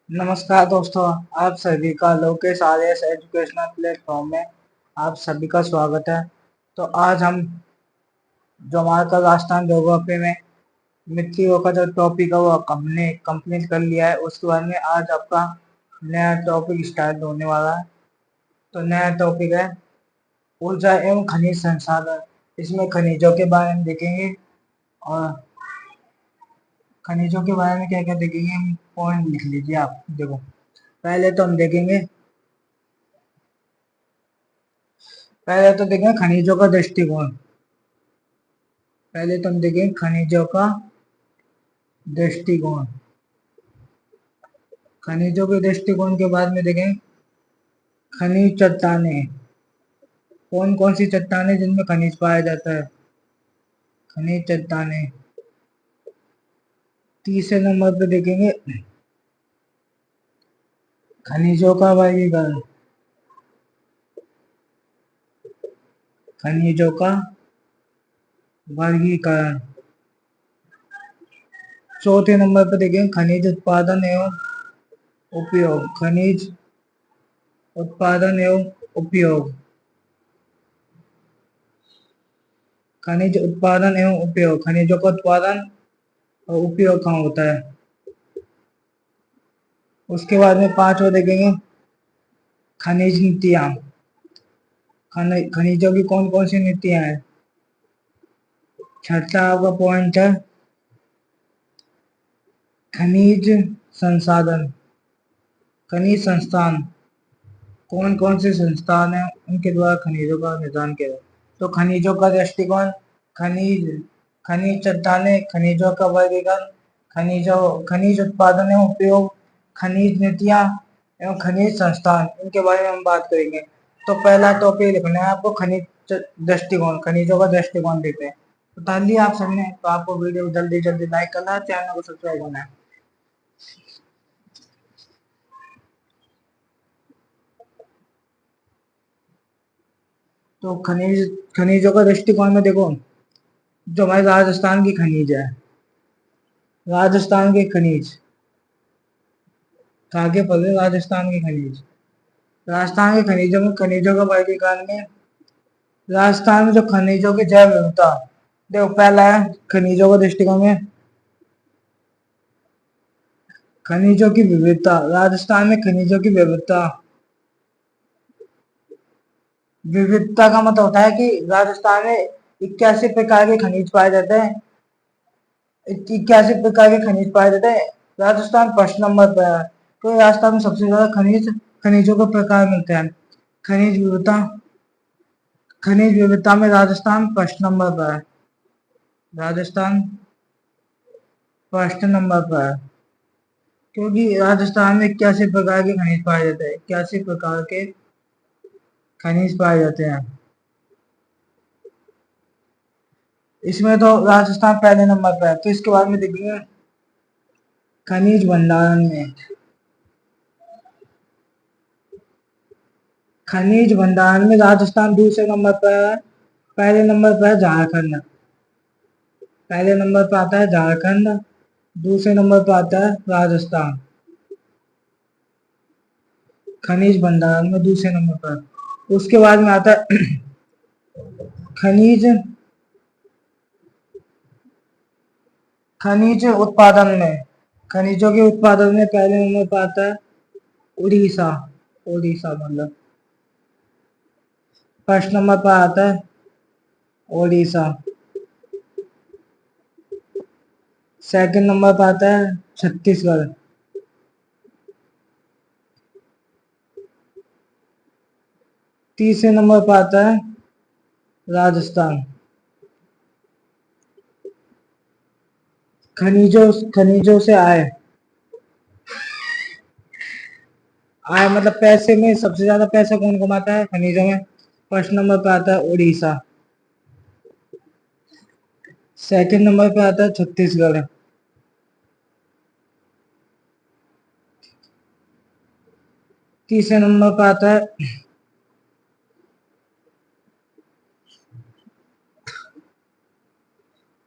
नमस्कार दोस्तों, आप सभी का लोकेश आर्यस एजुकेशनल प्लेटफॉर्म में आप सभी का स्वागत है। तो आज हम जो हमारा कल राजस्थान ज्योग्राफी में मिट्टियों का जो टॉपिक है वो हमने कंप्लीट कर लिया है। उसके बाद में आज आपका नया टॉपिक स्टार्ट होने वाला है। तो नया टॉपिक है ऊर्जा एवं खनिज संसाधन। इसमें खनिजों के बारे में देखेंगे और खनिजों के बारे में क्या क्या देखेंगे हम पॉइंट लिख लीजिए आप। देखो, पहले तो हम देखेंगे पहले तो देखेंगे खनिजों का दृष्टिकोण। पहले तो हम देखेंगे खनिजों का दृष्टिकोण। खनिजों के दृष्टिकोण के बाद में देखेंगे खनिज चट्टानें। कौन कौन सी चट्टानें जिनमें खनिज पाया जाता है? खनिज चट्टानें। तीसरे नंबर पे देखेंगे खनिजों का वर्गीकरण। खनिजों का वर्गीकरण। चौथे नंबर पे देखेंगे खनिज उत्पादन एवं उपयोग। खनिज उत्पादन एवं उपयोग। खनिज उत्पादन एवं उपयोग। खनिजों का उत्पादन और उपयोग कहाँ होता है? उसके बाद में पांचवा देखेंगे खनिज नीतियां। खनिजों की कौन कौन सी नीतियां हैं? छठा आपका पॉइंट है खनिज संसाधन। खनिज संस्थान। कौन कौन से संस्थान हैं उनके द्वारा खनिजों का निर्धारण किया जाए? तो खनिजों का दृष्टिकोण, खनिज खनिज चट्टानें, खनिजों का वर्गीकरण, खनिज उत्पादन एवं उपयोग, खनिज नीतियां एवं खनिज संस्थान, इनके बारे में हम बात करेंगे। तो पहला टॉपिक लिखना है आपको खनिज दृष्टिकोण। खनिजों का दृष्टिकोण देखते हैं। तो डाल लिया आप सबने? तो आपको वीडियो जल्दी जल्दी लाइक करना है, चैनल को सब्सक्राइब करना है। तो खनिजों का दृष्टिकोण में देखो, जो हमारे राजस्थान की खनिज है, राजस्थान के खनिज आगे पढ़े। राजस्थान के खनिज, राजस्थान के खनिजों में खनिजों का वर्गीकरण में राजस्थान में जो खनिजों की जैव विविधता। देखो, पहला है खनिजों का दृष्टिकोण में खनिजों की विविधता। राजस्थान में खनिजों की विविधता। विविधता का मतलब होता है कि राजस्थान में 81 प्रकार के खनिज पाए जाते हैं। 81 प्रकार के खनिज पाए जाते हैं। राजस्थान फर्स्ट नंबर पर है। तो राजस्थान में सबसे ज्यादा खनिजों का प्रकार मिलते हैं। खनिज विविधता खनिज विविधता में राजस्थान फर्स्ट नंबर पर है। राजस्थान फर्स्ट नंबर पर है क्योंकि राजस्थान में 81 प्रकार के खनिज पाए जाते हैं। 81 प्रकार के खनिज पाए जाते हैं। इसमें तो राजस्थान पहले नंबर पर है। तो इसके बाद में देखेंगे खनिज भंडारण में। खनिज भंडारण में राजस्थान दूसरे नंबर पर है। पहले नंबर पर है झारखंड। पहले नंबर पर आता है झारखंड। दूसरे नंबर पर आता है राजस्थान। खनिज भंडारण में दूसरे नंबर पर। उसके बाद में आता है खनिज खनिज उत्पादन में। खनिजों के उत्पादन में पहले नंबर पर आता है उड़ीसा। उड़ीसा मतलब फर्स्ट नंबर पर आता है उड़ीसा। सेकंड नंबर पर आता है छत्तीसगढ़। तीसरे नंबर पर आता है राजस्थान। खनिजों खनिजों से आय। आय मतलब पैसे में सबसे ज्यादा पैसा कौन कमाता है खनिजों में? फर्स्ट नंबर पे आता है उड़ीसा। सेकंड नंबर पे आता है छत्तीसगढ़। तीसरे नंबर पे आता है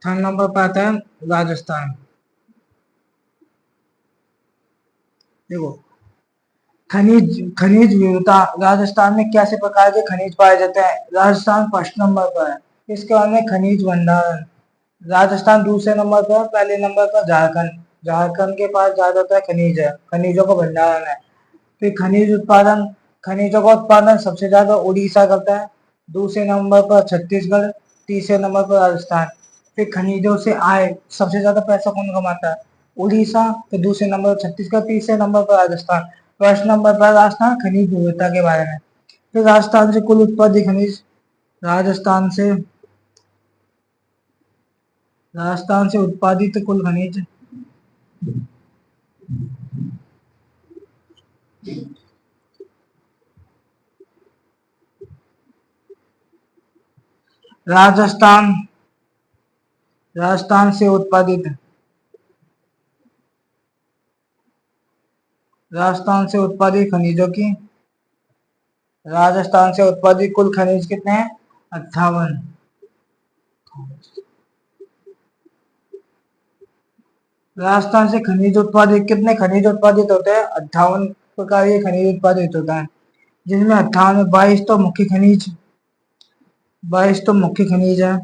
थर्ड नंबर पे आता है राजस्थान। देखो, खनिज खनिज विविधता, राजस्थान में कैसे प्रकार के खनिज पाए जाते हैं? राजस्थान फर्स्ट नंबर पर है। इसके बाद में खनिज भंडारण, राजस्थान दूसरे नंबर पर, पहले नंबर पर झारखंड। झारखंड के पास ज्यादातर खनिज है, खनिजों का भंडारण है। फिर खनिज उत्पादन, खनिजों का उत्पादन सबसे ज्यादा उड़ीसा करता है, दूसरे नंबर पर छत्तीसगढ़, तीसरे नंबर पर राजस्थान। फिर खनिजों से आय, सबसे ज्यादा पैसा कौन कमाता है? उड़ीसा। फिर दूसरे नंबर पर छत्तीसगढ़, तीसरे नंबर पर राजस्थान, फर्स्ट नंबर पर राजस्थान खनिज विविधता के बारे में। फिर राजस्थान से कुल उत्पादित खनिज, राजस्थान से राजस्थान से उत्पादित कुल खनिज, राजस्थान राजस्थान से उत्पादित राजस्थान से उत्पादित खनिजों की, राजस्थान से उत्पादित कुल खनिज कितने हैं? 58। राजस्थान से खनिज उत्पादित, कितने खनिज उत्पादित होते हैं? 58 प्रकार के खनिज उत्पादित होता है, जिनमें 58 में 22 तो मुख्य खनिज है।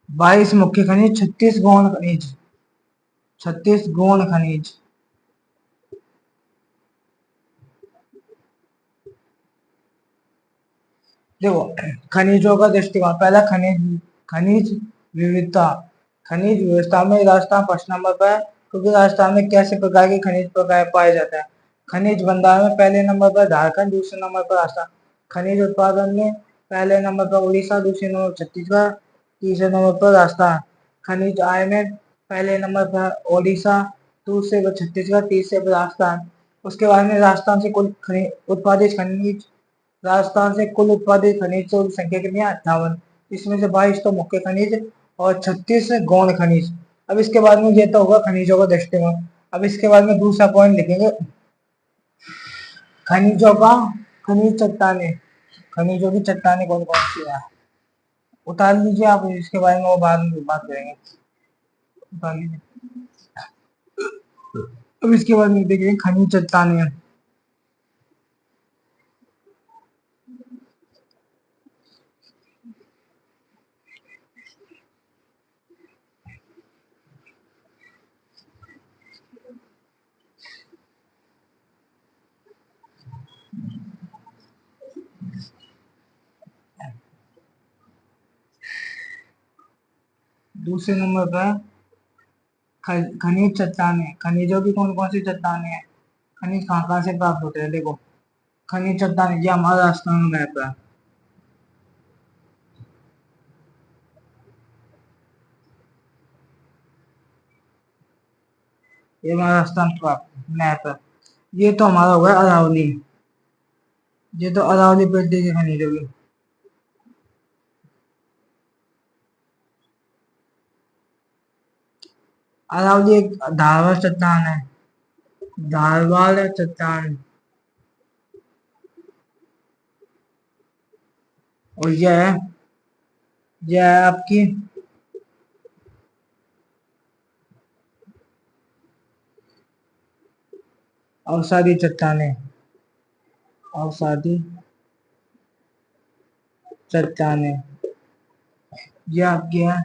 22 मुख्य खनिज, 36 गौण खनिज, 36 गौण खनिज। देखो, खनिजों का दृष्टिकोण, पहला खनिज खनिज विविधता। खनिज विविधता में राजस्थान फर्स्ट नंबर पर है, क्योंकि राजस्थान में कैसे प्रकार के खनिज प्रकार पाए जाते हैं? खनिज भंडार में पहले नंबर पर झारखंड, दूसरे नंबर पर राजस्थान। खनिज उत्पादन में पहले नंबर पर उड़ीसा, दूसरे नंबर पर छत्तीसगढ़, तीसरे नंबर पर राजस्थान। खनिज आय में पहले नंबर पर ओडिशा, दूसरे पर छत्तीसगढ़, तीसरे पर राजस्थान। उसके बाद में राजस्थान से कुल उत्पादित खनिज, राजस्थान से कुल उत्पादित खनिज की संख्या कितनी है? 58। इसमें से 22 तो मुख्य खनिज और 36 गौण खनिज। अब इसके बाद में ये तो होगा खनिजों का दृष्टिकोण। अब इसके बाद में दूसरा पॉइंट लिखेंगे, खनिजों का खनिज चट्टाने, खनिजों की चट्टाने कौन कौन सी है? उतार लीजिए आप, इसके बारे में वो बाद में बात करेंगे। उतार लीजिए। अब इसके बाद में देखेंगे खनिज चट्टाने। दूसरे नंबर पर खनिज चट्टाने, खनिजों की कौन कौन सी चट्टाने हैं? खनिज कहाँ कहाँ से प्राप्त होते हैं? देखो, खनिज चट्टाने, ये हमारा राजस्थान में मैप है। ये हमारा राजस्थान का मैप है। ये तो हमारा होगा अरावली, ये तो अरावली पेटी की खनिज होगी। अरावली एक धारवाड़ चट्टान है, धारवाड़ चट्टान। और यह है आपकी अवसादी चट्टाने, अवसादी चट्टाने। ये आपकी है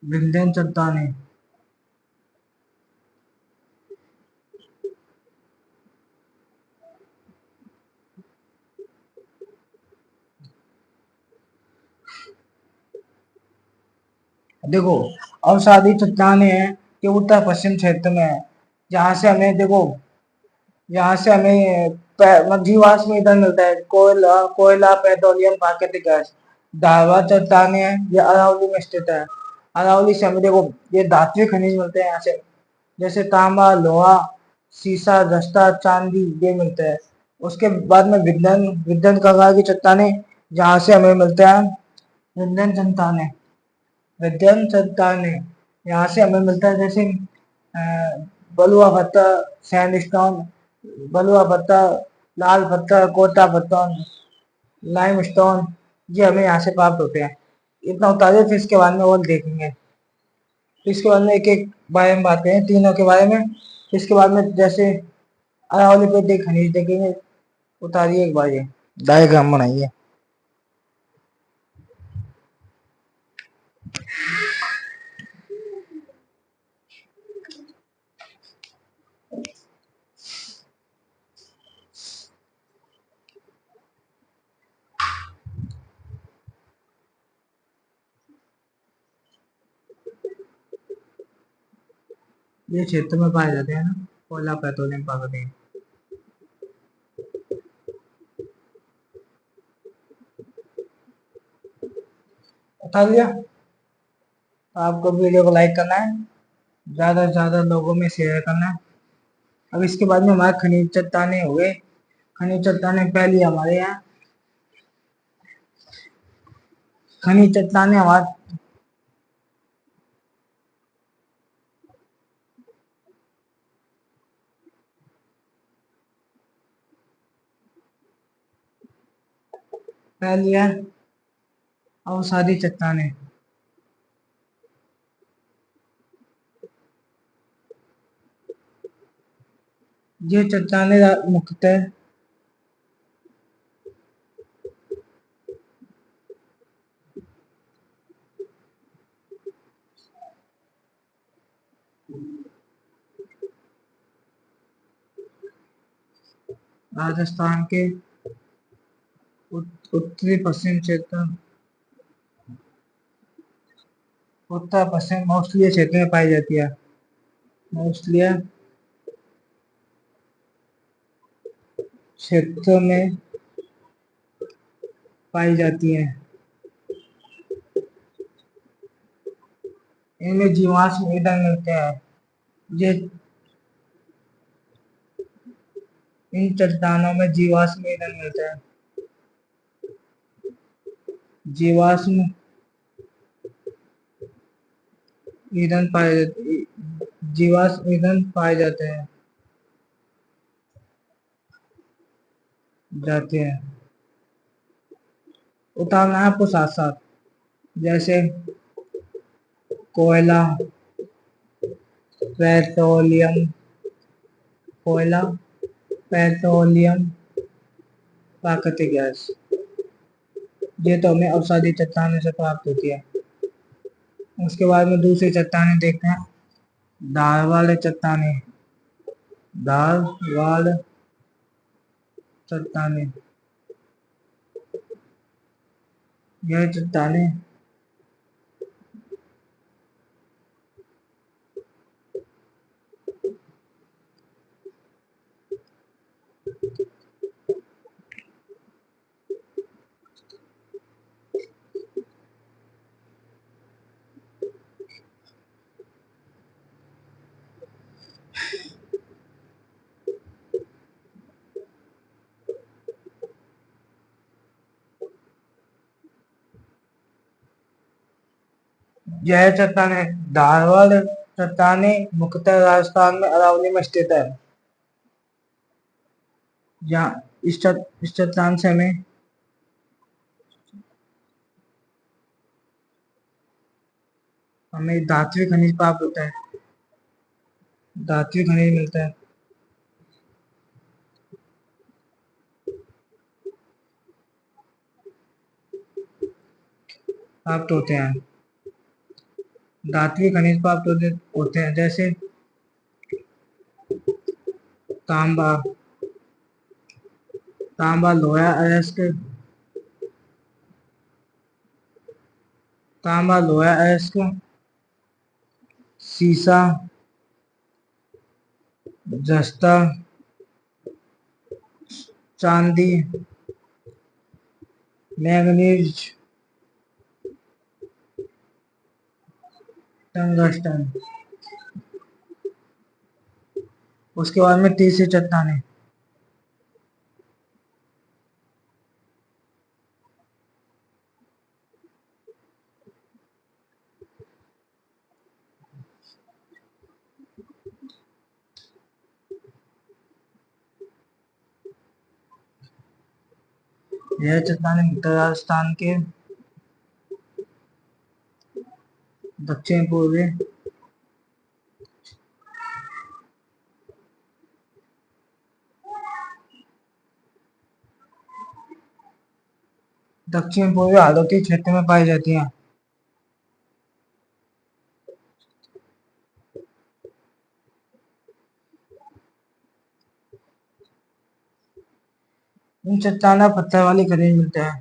विंध्यन चट्टाने। देखो, अवसादी चट्टाने है कि उत्तर पश्चिम क्षेत्र में है, जहाँ से हमें देखो, यहाँ से हमें जीवाश्म ईंधन मिलता है, कोयला, पेट्रोलियम, प्राकृतिक गैस। धारवाड़ चट्टाने है, ये अरावली में स्थित है। अरावली से हमें देखो ये धात्विक खनिज मिलते हैं यहाँ से, जैसे तांबा, लोहा, सीसा, जस्ता, चांदी, ये मिलते हैं। उसके बाद में विंध्यन विंध्यन प्रकार की चट्टाने, जहाँ से हमें मिलते हैं विंध्यन चट्टाने, विंध्यन चट्टाने, यहाँ से हमें मिलता है, जैसे बलुआ पत्थर, सैंडस्टोन, बलुआ पत्थर, लाल पत्थर, कोटा पत्थर, लाइमस्टोन, ये हमें यहाँ से प्राप्त होते हैं। इतना बता दिया, फिर इसके बाद में और देखेंगे। तो इसके बाद में एक एक बारे में बात करें, तीनों के बारे में। इसके बाद में जैसे अरावली पे देख खनिज देखेंगे। उतारिए एक बार ये डायग्राम बनाइए। ये क्षेत्र में पाए जाते हैं ना, कोयला, पेट्रोलियम, प्राकृतिक। उतार लिया। आपको वीडियो को लाइक करना है, ज्यादा से ज्यादा लोगों में शेयर करना है। अब इसके बाद में हमारे खनिज चट्टाने हुए। खनिज चट्टाने पहली हमारे यहाँ खनिज चट्टाने हमारे पहली है अवसादी चट्टाने। ये चट्टाने मुख्यतः राजस्थान के उत्तरी पश्चिम क्षेत्र, उत्तर पश्चिम मोस्टली क्षेत्र में पाई जाती है। मोस्टली क्षेत्र में पाई जाती है। इनमें जीवाश्म ईंधन मिलते हैं। ये इन चट्टानों में जीवाश्म ईंधन मिलता है। जीवाश्म ईंधन पाए जीवाश्म ईंधन पाए जाते हैं। उतारना है आपको साथ साथ, जैसे कोयला, पेट्रोलियम, कोयला, पेट्रोलियम, प्राकृतिक गैस। ये तो हमें अवसादी चट्टानों से प्राप्त होती है। उसके बाद में दूसरी चट्टानें देखते हैं, धार वाले चट्टाने। धार वाले चट्टाने, यह चट्टाने यह चट्टाने धारवाड़ चट्टाने मुख्यतः राजस्थान में अरावली में स्थित है। जहाँ इस चट्टान से हमें धात्विक खनिज प्राप्त होता है। धात्विक खनिज मिलता है, प्राप्त होते हैं। धात्विक खनिज प्राप्त होते हैं, जैसे तांबा, तांबा लोहा अयस्क, तांबा लोहा अयस्क, सीसा, जस्ता, चांदी, मैंगनीज, टंगस्टन। उसके बाद में तीसरी चट्टाने, यह चट्टानें उत्तर राजस्थान के दक्षिण पूर्वी हालोटी क्षेत्र में पाई जाती हैं। इन चट्टानों पत्थर वाली खनिज मिलते हैं।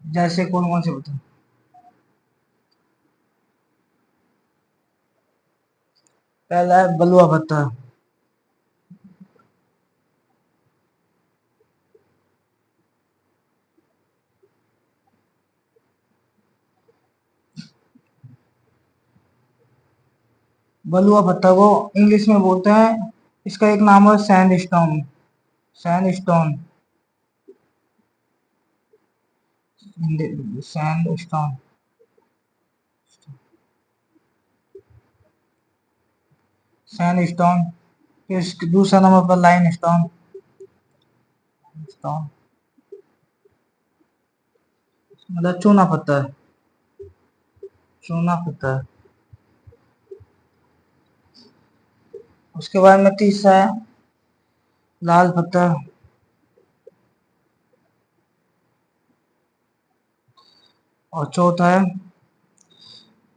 जैसे कौन कौन से होते हैं? पहला है बलुआ पत्थर। बलुआ पत्थर को इंग्लिश में बोलते हैं, इसका एक नाम है सैंडस्टोन। Sandstone sandstone sandstone. फिर दूसरा नंबर पर लाइन स्टोन। स्टोन मतलब चूना पत्थर। चूना पत्थर। उसके बाद में तीसरा है लाल पत्थर। और चौथा है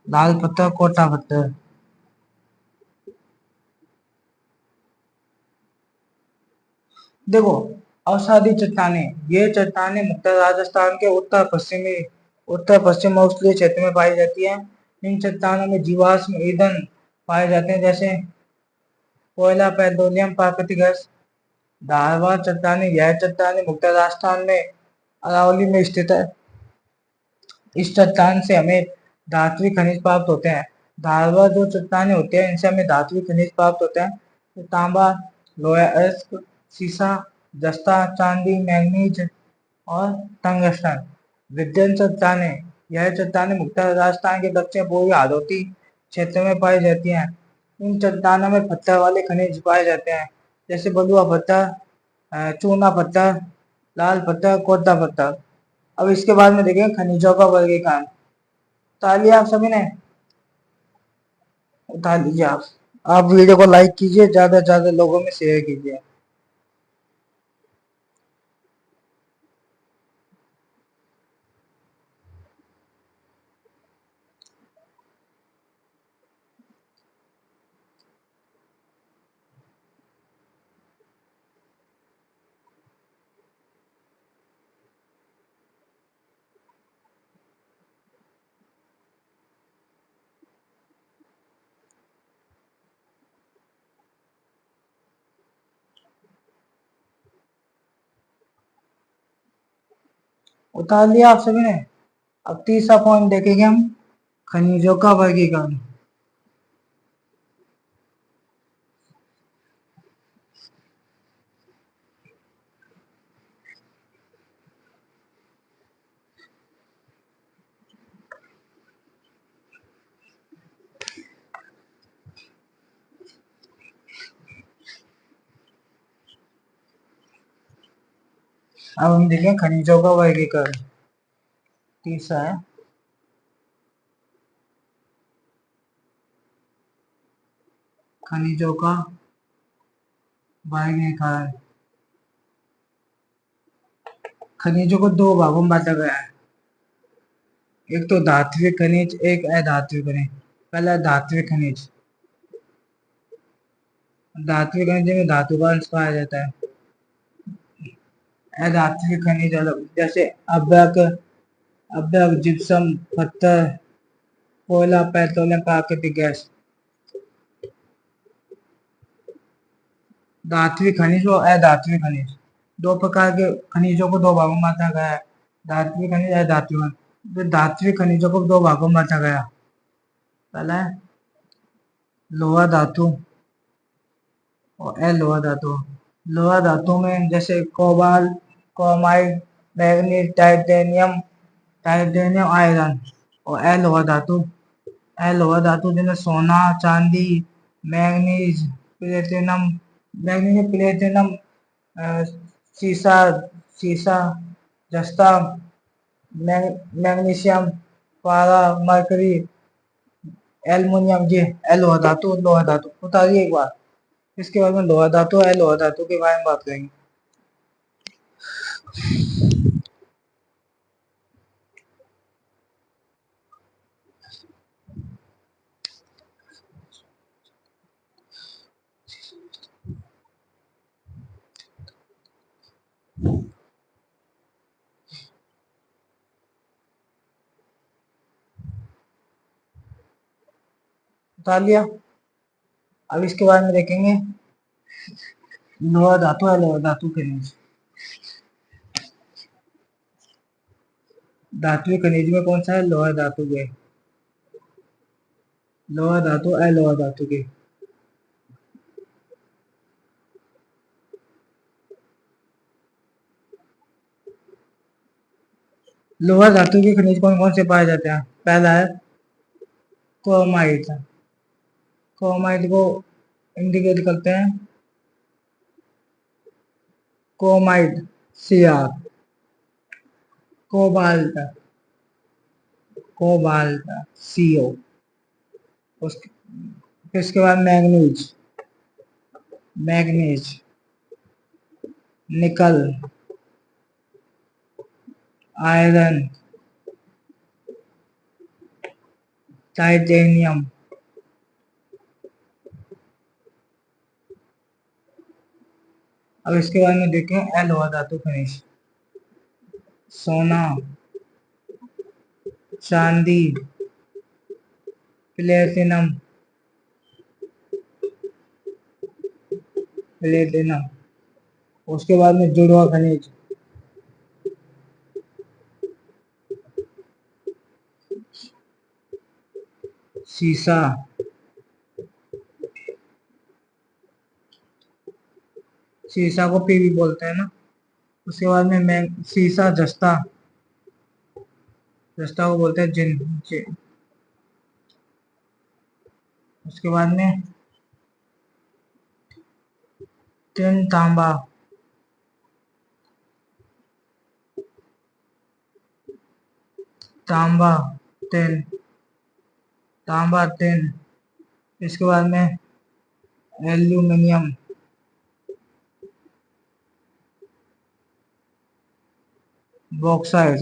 लाल पत्थर कोटा पत्थर। देखो, अवसादी चट्टाने, ये चट्टाने मुख्यतः राजस्थान के उत्तर पश्चिम उत्तरी क्षेत्र में पाई जाती है। इन चट्टानों में जीवाश्म ईंधन पाए जाते हैं, जैसे कोयला, पेट्रोलियम, प्राकृतिक गैस। धारवाड़ चट्टाने, यह चट्टाने मुख्यतः राजस्थान में अरावली में स्थित है। इस चट्टान से हमें धात्विक खनिज प्राप्त होते हैं। धारवाड़ जो चट्टाने होते हैं, इनसे हमें धात्विक खनिज प्राप्त होते हैं। तो तांबा, लोहा, अयस्क, सीसा, जस्ता, चांदी, मैंगनीज और टंगस्टन। विद्यन चट्टाने, यह चट्टाने मुख्यतः राजस्थान के दक्षिण पूर्वी हाड़ौती क्षेत्र में पाई जाती हैं। इन चट्टानों में पत्थर वाले खनिज पाए जाते हैं, जैसे बलुआ पत्थर, चूना पत्थर, लाल पत्थर, कोटा पत्थर। अब इसके बाद में देखेंगे खनिजों का वर्गीकरण। उठा लिया आप सभी ने? उठा लीजिए आप वीडियो को लाइक कीजिए, ज्यादा से ज्यादा लोगों में शेयर कीजिए। उतार लिया आप सभी ने? अब तीसरा पॉइंट देखेंगे हम, खनिजों का वर्गीकरण। अब हम देखें खनिजों का वर्गीकरण। तीसरा है खनिजों का वर्गीकरण। खनिजों को दो भागों में बांटा गया है, एक तो धात्विक खनिज, एक अधात्विक खनिज। पहला धात्विक खनिज। धात्विक खनिज में धातु का अंश पाया जाता है। अधात्विक खनिज अलग, जैसे अभ्रक, जिप्सम, पत्थर, कोयला, पेट्रोलियम, प्राकृतिक गैस। धात्विक खनिज और अधात्विक खनिज, दो प्रकार के खनिजों को दो भागों में बांटा गया है, धात्विक खनिज, अधात्विक खनिज। तो धात्विक खनिजों को दो भागों में बांटा गया। पहला है लोहा धातु और अलोहा धातु। लोहा धातु में जैसे cobalt, chromite, manganese, titanium, titanium iron. और लोहा धातु जिनमें सोना, चांदी, मैग्नीज, प्लेटिनम, मैग्नीज, प्लेटिनम, अ, सीसा, सीसा, जस्ता, मैग्नीशियम, पारा, मरकरी, एल्युमिनियम, ये लोहा धातु बताइए एक बार। इसके बाद में लोहा धातु है, लोहा धातु के बारे में बात करेंगे। बता लिया। अब इसके बारे में देखेंगे। लोहा धातु है, लोहा धातु के नीचे धात्विक खनिज में कौन सा है? लोहा धातु के। लोहा धातु है, लोहा धातु के। लोहा धातु के खनिज कौन कौन से पाए जाते हैं? पहला है क्रोमाइट। क्रोमाइट को इंडिकेट करते हैं chromite, CR. Cobalt, cobalt, CO. उसके इसके बाद मैग्नीज, मैग्नीज, निकल, आयरन, टाइटेनियम। अब इसके बारे में देखें लोहा धातु खनिज। सोना, चांदी, प्लेटिनम, प्लेटिनम। उसके बाद में जुड़वा खनिज, सीसा, सीसा को पीवी बोलते हैं ना। उसके बाद में सीसा, जस्ता, जस्ता को बोलते हैं जिन। उसके बाद में टिन, तांबा, तांबा, टिन, तांबा, टिन। इसके बाद में एल्यूमिनियम, बॉक्साइड,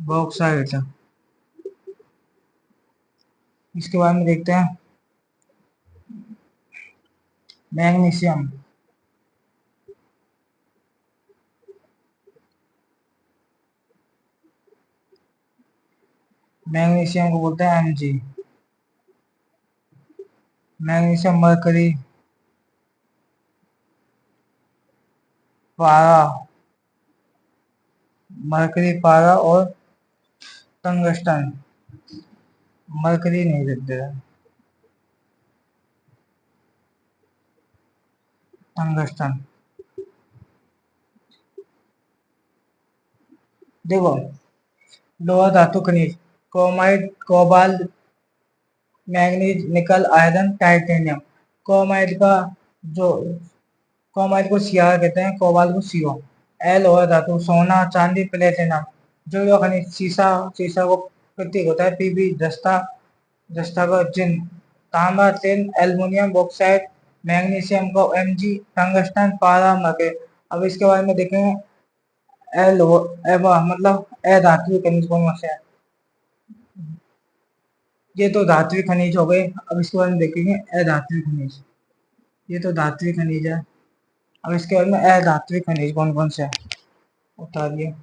बॉक्साइड। इसके बाद में देखते हैं मैग्नीशियम, मैग्नीशियम को बोलते हैं एमजी। मैग्नीशियम, मरकरी, पारा, मरकरी, पारा और टंगस्टन। मरकरी नहीं देते, टंगस्टन। देखो, लोहा धातु खनिज क्रोमाइट, कोबाल्ट, मैग्नीज, निकल, आयरन, टाइटेनियम। क्रोमाइट का जो क्रोमाइट को सीआर कहते हैं, कोबाल्ट को सीओ। लोहा धातु सोना, चांदी, प्लेटिनम। जो खनिज सीसा, सीसा को प्रतीक होता है पीबी, जस्ता, जस्ता का जिन, तांबा, टिन, एल्युमिनियम, बॉक्साइट, मैग्नीशियम को एमजी, टंगस्टन, पारा, मके। अब इसके बारे में देखेंगे मतलब धातु खनिज कौन से है। ये तो धात्विक खनिज हो गए। अब इसके बारे में देखेंगे अधात्विक खनिज। ये तो धात्विक खनिज है। अब इसके बारे में अधात्विक खनिज कौन कौन से है उतारिए।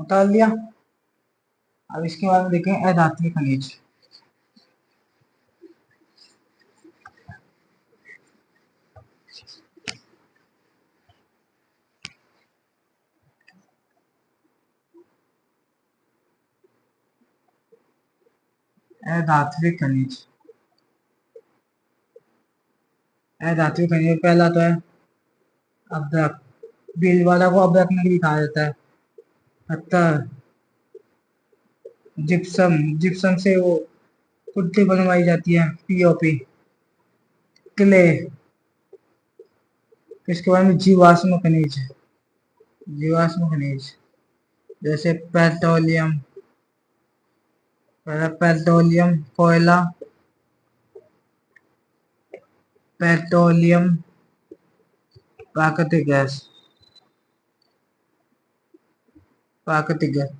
उतार लिया। अब इसके बाद में देखें अधात्विक खनिज। अधात्विक खनिज, अधात्विक खनिज पहला तो है अभ्रक। भीलवाड़ा को अभ्रक नगरी कहा जाता है। पत्थर, जिप्सम, जिप्सम से वो पुट्टी बनवाई जाती है, पीओपी। क्ले, इसके बाद में जीवाश्म खनिज, जीवाश्म खनिज जैसे पेट्रोलियम, पेट्रोलियम कोयला, पेट्रोलियम प्राकृतिक गैस, प्राकृतिक गैस।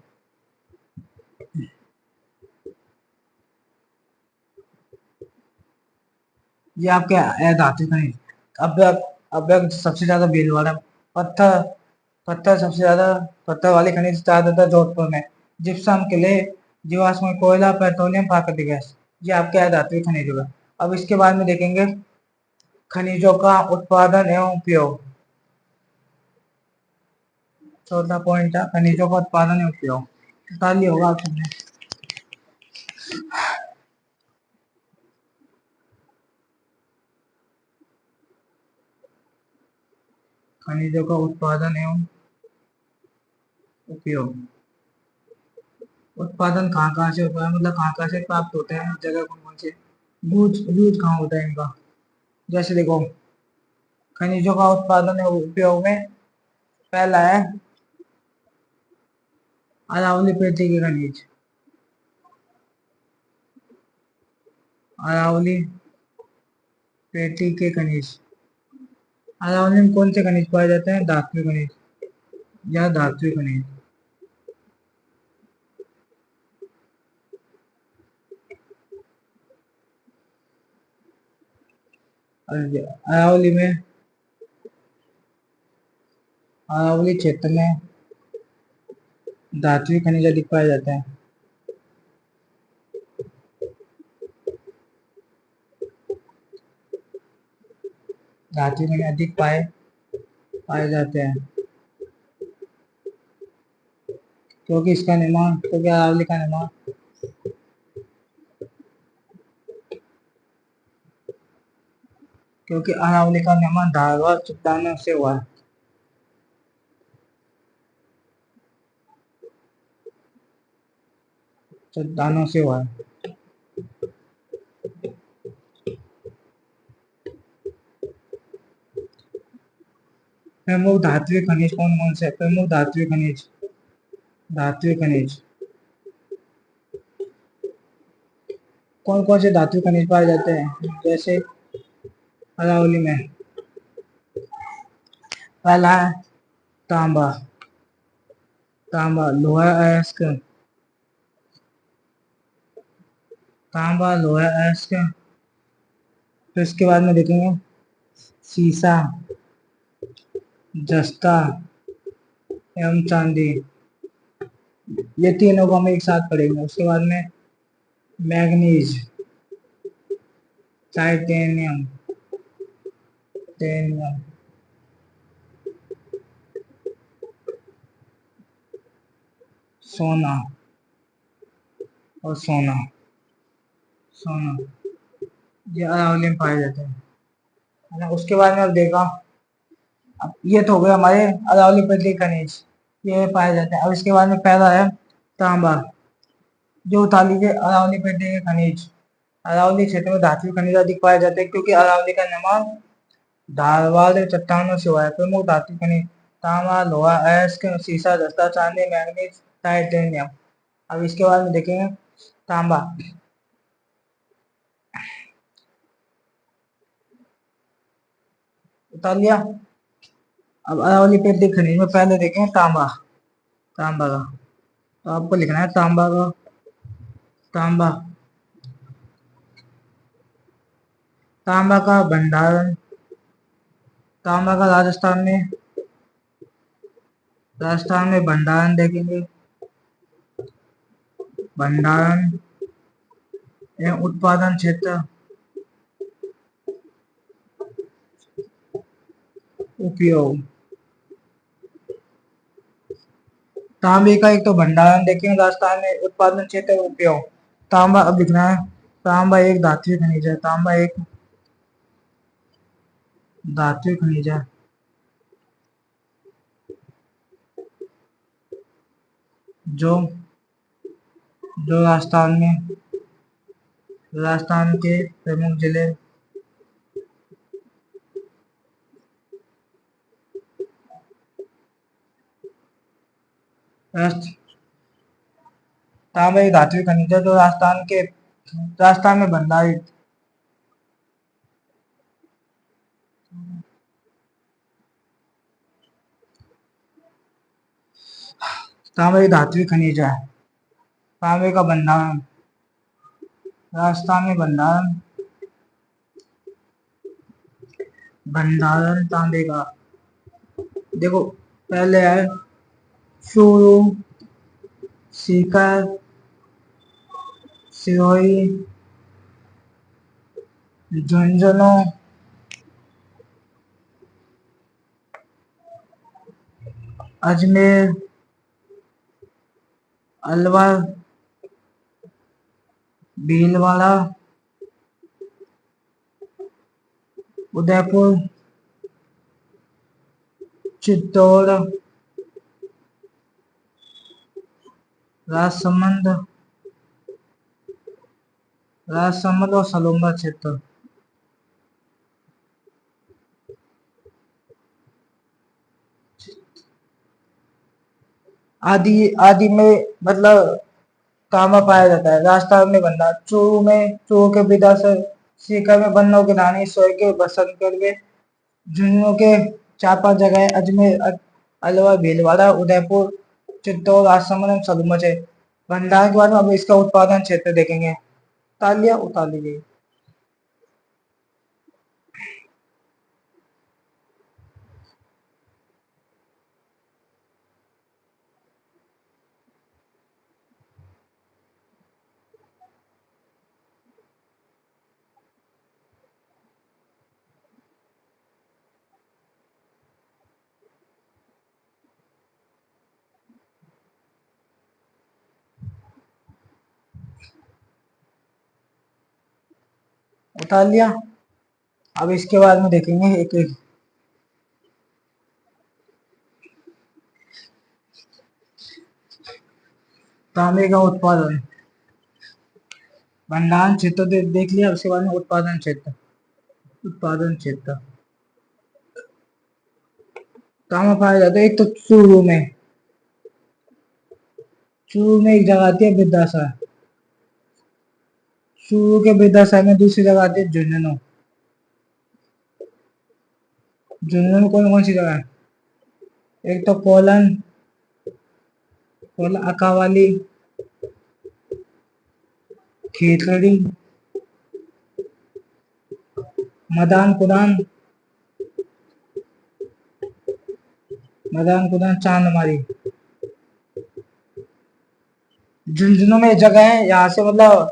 ये आपके अधातु खनिज। अब अब सबसे ज्यादा भीलवाड़ा। पत्थर, पत्थर सबसे ज्यादा, पत्थर वाले खनिज ज्यादातर जोधपुर में। जिप्सम के लिए जीवाश्म कोयला, पेट्रोलियम, प्राकृतिक गैस, ये आपके अधातु खनिज होगा। अब इसके बाद में देखेंगे खनिजों का उत्पादन एवं उपयोग। चौथा पॉइंट है खनिजों का उत्पादन एवं उपयोग। ताली होगा आपने। खनिजों का उत्पादन एवं उपयोग। उत्पादन कहाँ कहाँ से होता है, मतलब कहाँ कहाँ से प्राप्त होते हैं, जगह कौन कौन से, यूज यूज कहाँ होता है इनका। जैसे देखो खनिजों का उत्पादन एवं उपयोग में पहला है अरावली पेटी के खनिज। अरावली पेटी के खनिज। अरावली में कौन से खनिज पाए जाते हैं, धातु खनिज या धातु खनिज। अरावली में, अरावली क्षेत्र में धातु खनिज अधिक पाए जाते हैं। धातु खनिज अधिक पाए पाए जाते हैं क्योंकि इसका निर्माण, क्योंकि अरावली का निर्माण क्योंकि अरावली का निर्माण धारवाड़ चट्टानों से हुआ है। चट्टानों से हुआ है। प्रमुख धात्विक खनिज कौन कौन से, प्रमुख धात्विक खनिज, धात्विक खनिज कौन कौन से धातु खनिज पाए जाते हैं। जैसे अरावली में पहला है तांबा, तांबा लोहा अयस्क, तांबा लोहा अयस्क। फिर इसके बाद में देखेंगे सीसा, जस्ता एवं चांदी। ये तीनों को हम एक साथ पढ़ेंगे। उसके बाद में मैग्नीज, टाइटेनियम, टेनियम, सोना और सोना, सोना, ये अरावली में पाए जाते हैं, है ना। उसके बाद में अब देखा, अब ये तो हो गए हमारे अरावली पेटी खनिज, ये पाए जाते हैं। अब इसके बाद में पहला है तांबा, जो था लीजिए अरावली पेटी के खनिज। अरावली क्षेत्र में धातु खनिज अधिक पाए जाते हैं क्योंकि अरावली का निर्माण धारवाड़ चट्टानों से हुआ है। प्रमुख धातु खनिज तांबा लोहा अयस्क, सीसा, जस्ता, चांदी, मैग्नीज, टाइटेनियम। अब इसके बाद में देखेंगे तांबा। उतार लिया। अब अरावली पेटी खनिज में पहले देखें तांबा, तांबा का तो आपको लिखना है तांबा का, तांबा, तांबा का भंडारण, तांबा का राजस्थान में, राजस्थान में भंडारण देखेंगे। भंडारण एवं उत्पादन क्षेत्र, उपयोग। तांबे का एक तो भंडारण देखेंगे राजस्थान में, उत्पादन क्षेत्र, उपयोग। तांबा अब लिखना है, तांबा एक धात्विक खनिज है, तांबा एक धात्विक खनिज है जो जो राजस्थान के प्रमुख जिले तांबा एक धात्विक खनिज है जो राजस्थान में भंडारित। तांबा एक धात्विक खनिज है, तांबे का भंडारण राजस्थान में, भंडारण तांबे का। देखो पहले है चूरू, सीकर, सिरोही, झुंझुनू, अजमेर, अलवर, भीलवाड़ा, उदयपुर, चित्तौड़, राजसमंद और सलूंगा क्षेत्र। आदि आदि में मतलब तांबा पाया जाता है। राजस्थान में भंडार चूरू के विदा से, सीकर में बन्नों के नानी, सोय के बसंतगढ़ में, झुंझुनू के चार पांच जगह, अजमेर, अलवर, भीलवाड़ा, उदयपुर, चित्तौड़, राजसमंद, सलूंगा है। भंडार के बाद में अब इसका उत्पादन क्षेत्र देखेंगे। तालियां उतार लीजिए। उतार लिया। अब इसके बाद में देखेंगे एक एक। तांबे का उत्पादन, भंडारण क्षेत्र देख लिया, उसके बाद में उत्पादन क्षेत्र तांबा पाया जाता है। एक तो चूरू में एक जगह आती है विद्यासागर, चूरू के विद्यासागर में दूसरी जगह आती है झुंझुनू। झुंझुनू कौन कौन सी जगह है? एक तो कोलन अकावाली, खेतड़ी, मदान कुदान, चांदमारी। झुंझुनू में एक जगह है, यहाँ से मतलब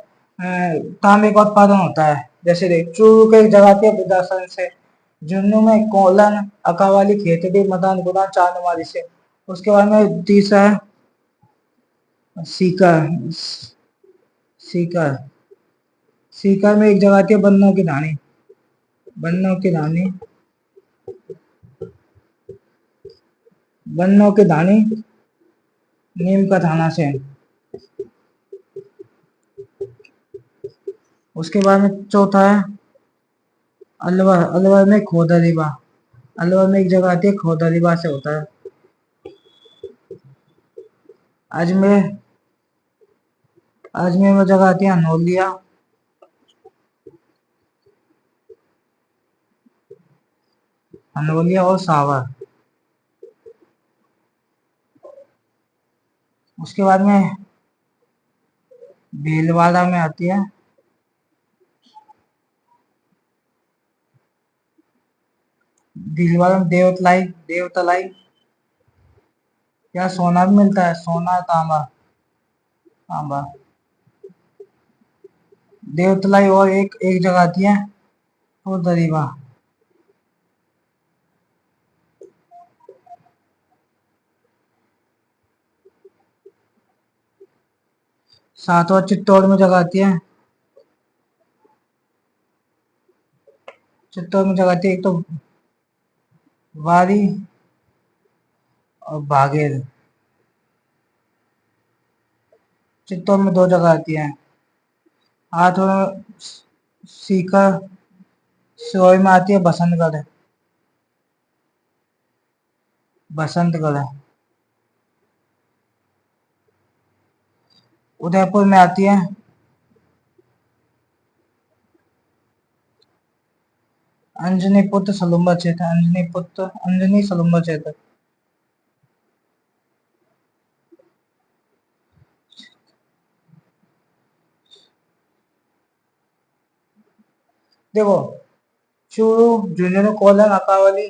तांबे का उत्पादन होता है। जैसे देख, चूरू के एक जगह आती है बुदासन से, झुंझुनू में कोलन अकावाली, खेतड़ी, मदान कुदान, चांदमारी से। उसके बाद में तीसरा है सीकर। सीकर सीकर में एक जगह आती है बन्नों की धानी, नीम का थाना से। उसके बाद में चौथा है अलवर में खोदरीबा। अलवर में एक जगह आती है खोदरीबा से होता है। अजमेर अजमेर में जगह आती है अनोलिया और सावर। उसके बाद में भीलवाड़ा में आती है भीलवाड़ा में देवतलाई। या सोना भी मिलता है, सोना तांबा तांबा। देवतलाई और एक एक जगह आती है वो दरीवा। सातवां चित्तौड़ में जगह आती है। चित्तौड़ में जगह आती है एक तो वारी और बागेर। चित्तौड़ में दो जगह आती है। आठवां सीकर सिरोही में आती है बसंतगढ़। बसंतगढ़ उदयपुर में आती है अंजनी पुत्र सलुम्बर क्षेत्र। अंजनी सलुम्बर क्षेत्र। देखो, चूरू, झुंझुनू, कोलन, अकावली,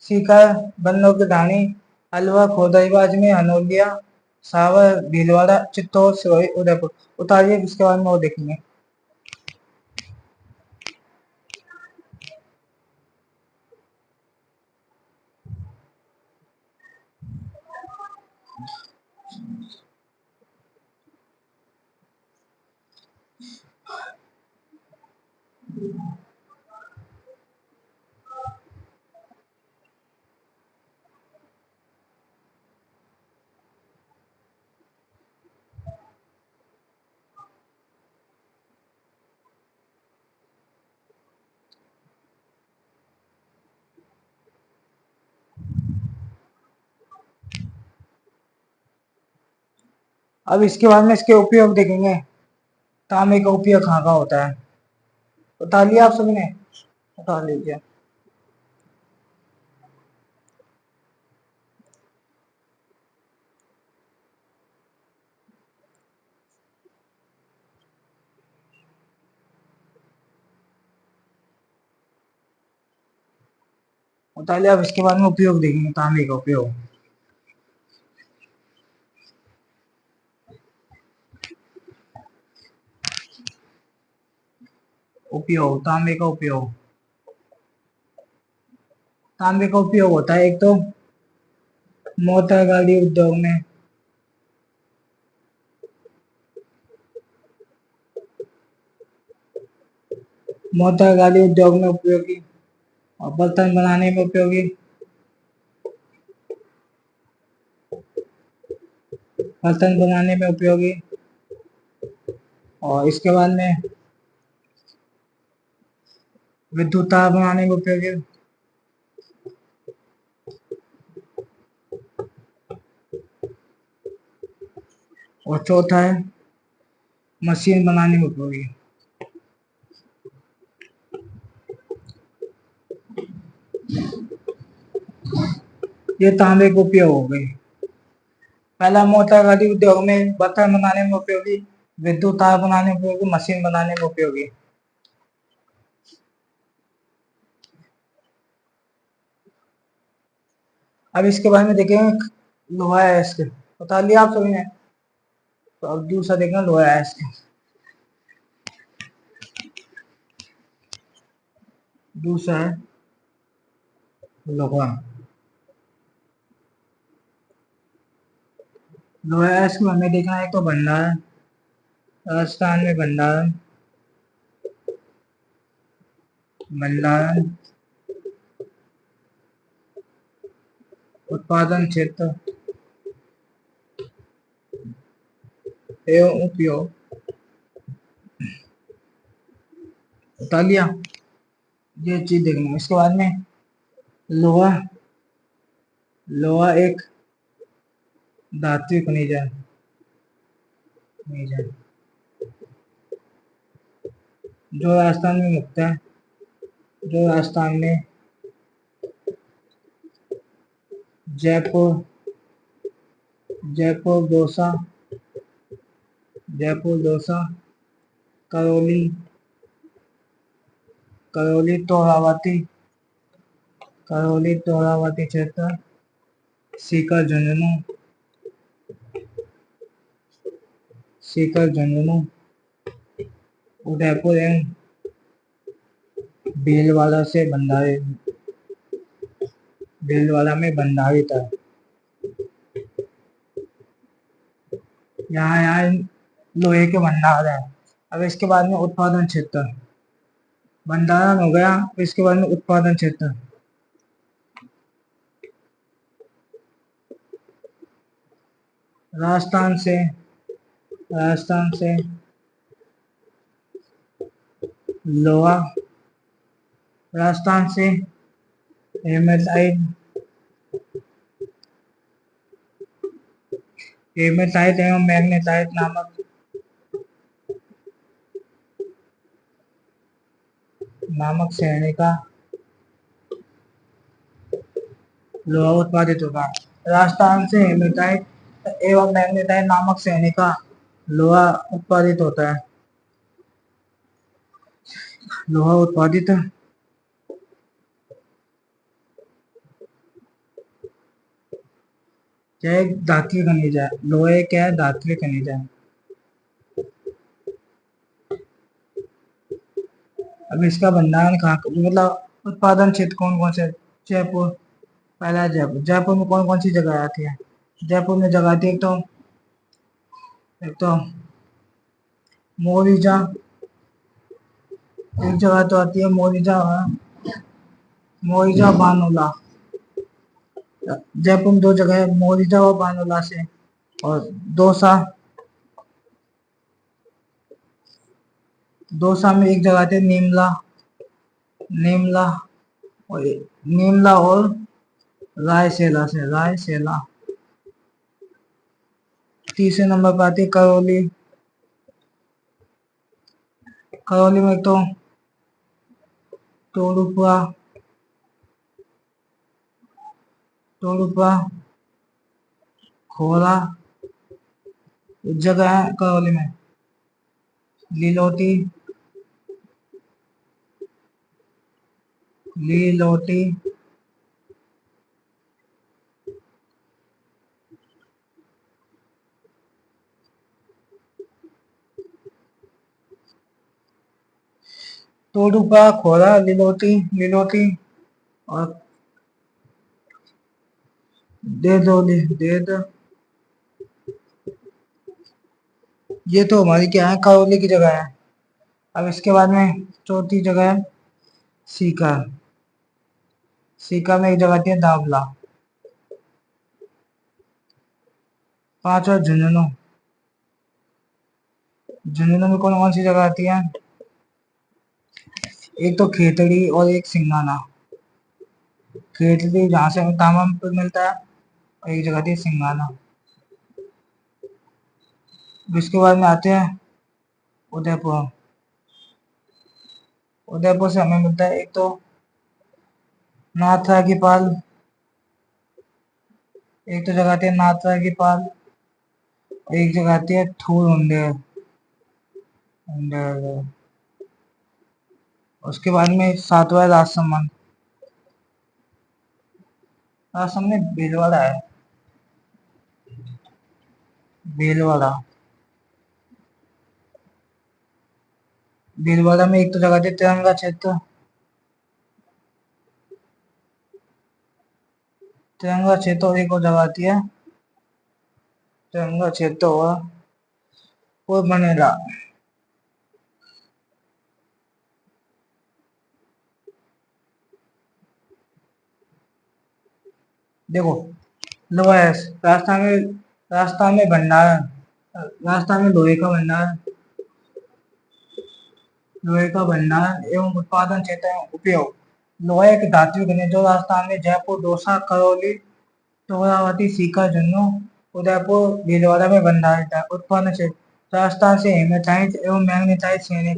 सीकर, बन्नों की ढाणी, अलवर, खोदाईबाज अजमेर, हनोलिया, सावर, भीलवाड़ा, चित्तौड़, सिरोही, उदयपुर। उतारिए, इसके बाद में वो देखेंगे। अब इसके बाद में इसके उपयोग देखेंगे। तांबे का उपयोग कहाँ का होता है, बता लिया आप सभी ने, बता लीजिए। बता लिया। अब इसके बाद में उपयोग देखेंगे, तांबे का उपयोग। उपयोग, तांबे का उपयोग। तांबे का उपयोग होता है एक तो मोटर गाड़ी उद्योग में, मोटर गाड़ी उद्योग में उपयोगी, और बर्तन बनाने में उपयोगी, बर्तन बनाने में उपयोगी, और इसके बाद में विद्युत तार बनाने में उपयोगी, और चौथा है मशीन बनाने में उपयोगी। ये तांबे के उपयोग हो गए। पहला मोटर गाड़ी उद्योग में, बर्तन बनाने में उपयोगी, विद्युत तार बनाने में उपयोगी, मशीन बनाने में उपयोगी। अब इसके बारे में देखेंगे लोहा अयस्क। बता लिया आप सभी ने। तो अब दूसरा देखना लोहा अयस्क। दूसरा है लोहा। लोहा अयस्क में हमें देखना है तो भंडारण, राजस्थान में भंडारण, भंडारण, उत्पादन क्षेत्र एवं उपयोग। बता लिया। ये चीज देखना। इसके बाद में लोहा, लोहा एक धात्विक खनिज है, जो राजस्थान में मुक्त है, जो राजस्थान में जयपुर, जयपुर दौसा, जयपुर दौसा, करौली, करौली तोरावती, करौली तोरावती क्षेत्र, सीकर झुंझुनू, सीकर झुंझुनू, उदयपुर एवं भीलवाड़ा से भीलवाड़ा में भंडारित है। यहाँ यहाँ लोहे के भंडार है। अब इसके बाद में उत्पादन क्षेत्र, भंडारण हो गया, इसके बाद में उत्पादन क्षेत्र। राजस्थान से लोहा, राजस्थान से हेमेटाइट एवं मैग्नेटाइट नामक श्रेणी का लोहा उत्पादित होगा। राजस्थान से हेमेटाइट एवं मैग्नेटाइट नामक श्रेणी का लोहा उत्पादित होता है। लोहा उत्पादित क्या एक धात्विक खनिज है। लोहे क्या है? धात्विक खनिज है। अब इसका भंडारण कहाँ, मतलब उत्पादन क्षेत्र कौन कौन से? जयपुर, पहला जयपुर। जयपुर में कौन कौन सी जगह आती है? जयपुर में जगह आती है एक तो मोरिजा, एक जगह तो आती है मोरिजा बानोला। जयपुर में दो जगह है, मोरिजा और बानोला से। और दौसा, दौसा में एक जगह आती है नीमला, नीमला और नीमला और रायसेला से, रायसेला। तीसरे नंबर पर आती है करौली। करौली में तो टोडुपा, खोला जगह है करौली में। लीलोटी, लीलोटी टोडुपा, खोला, लीलोटी और देदोली, ये तो हमारी क्या है, करौली की जगह है। अब इसके बाद में चौथी जगह है सीकर। सीकर में एक जगह आती है दावला। पांचवा झुंझुनू, झुंझुनू में कौन कौन सी जगह आती है? एक तो खेतड़ी और एक सिंगाना। खेतड़ी जहाँ से हमें तांबा मिलता है, और एक जगह आती है सिंगाना। इसके बाद में आते हैं उदयपुर। उदयपुर से हमें मिलता है एक तो नाथरा की पाल, एक तो जगह आती है नाथरा की पाल, एक जगह आती है थूर उंडेर। उसके बाद में सातवां राजसमंद। राजसमंद में भीलवाड़ा है, भीलवाड़ा। भीलवाड़ा में एक तो जगह आती है तिरंगा क्षेत्र, तिरंगा क्षेत्र, और एक और जगह आती है तिरंगा क्षेत्र और बनेगा। देखो लोएस, राजस्थान में भंडारण, राजस्थान में लोहे का भंडारण एवं उत्पादन क्षेत्र एवं उपयोग। लोहा एक धात्विक खनिज जो राजस्थान में जयपुर, दौसा, करौली, अमरावती, सीकर, झुंझुनू, उदयपुर, भीलवाड़ा में भंडारित है। उत्पन्न क्षेत्र राजस्थान से हेमेटाइट एवं मैग्नेटाइट श्रेणी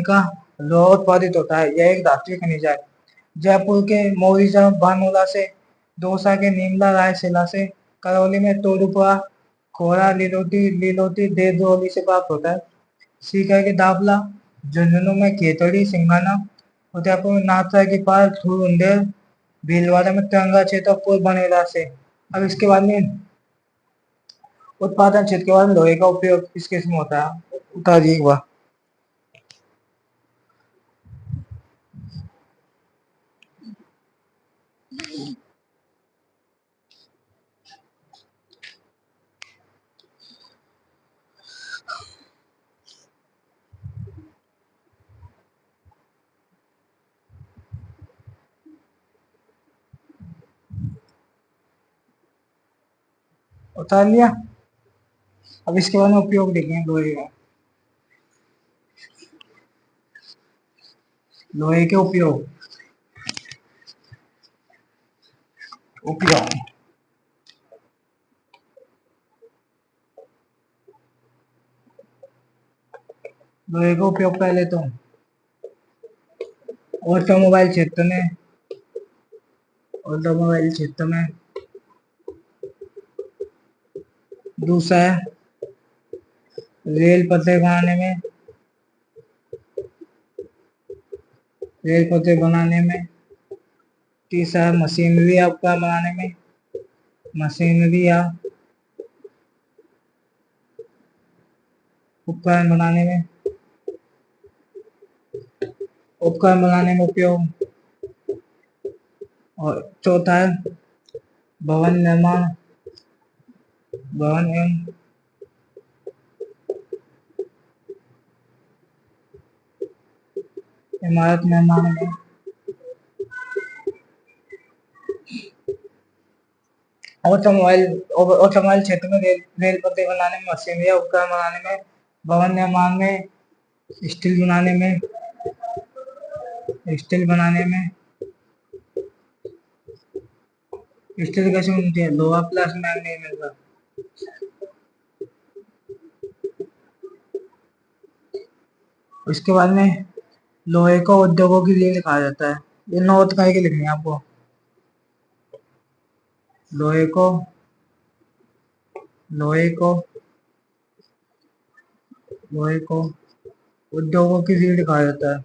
का लोहा उत्पादित होता है। यह एक धात्विक खनिज है। जयपुर के मोरिजा बानोला से, दौसा के नीमला रायसेला से, करौली में तोडुपा, खोरा, लीलोटी देवदोली से प्राप्त होता है। सीकर के दावला, झुंझुनू में खेतड़ी, सिंघाना, उदयपुर में नाथरा की पाल, धुरुंडेर, भीलवाड़ा में तिरंगा क्षेत्र, पूर्व बनेला से। अब इसके बाद में उत्पादन क्षेत्र के बाद लोहे का उपयोग किस किस में होता है, बताइए एक बार। उतार लिया। अब इसके बाद में उपयोग देखेंगे लोहे का। लोहे के उपयोग। उपयोग लोहे का उपयोग पहले तो ऑटोमोबाइल क्षेत्र में, ऑटोमोबाइल क्षेत्र में। दूसरा है रेल पटरी बनाने में, रेल पटरी बनाने में। तीसरा है मशीनरी उपकरण बनाने में, मशीनरी या उपकरण बनाने में, उपकरण बनाने में उपयोग। और चौथा है भवन निर्माण, भवन एवं इमारत निर्माण में। ऑटोमोबाइल क्षेत्र में रेल पटरी बनाने में, मशीनरी या उपकरण बनाने में, भवन निर्माण में, स्टील बनाने में, स्टील बनाने में। स्टील कैसे बनती है? लोहा प्लस मैग्नीज मिलकर। उसके बाद में लोहे को उद्योगों के लिए लिखा जाता है। ये नोट करके लिखनी है आपको। लोहे को, लोहे को, लोहे को उद्योगों के लिए लिखा जाता है।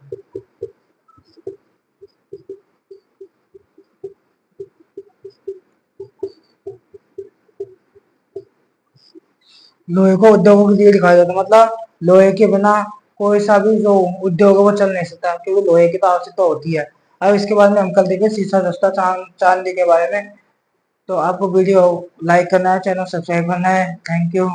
लोहे को उद्योगों के लिए लिखा जाता है मतलब लोहे के बिना कोई सा भी जो उद्योग है वो चल नहीं सकता, क्योंकि लोहे की तो आवश्यकता होती है। अब इसके बाद में हम कल देखें शीशा जस्ता चांदी के बारे में। तो आपको वीडियो लाइक करना है, चैनल सब्सक्राइब करना है। Thank you.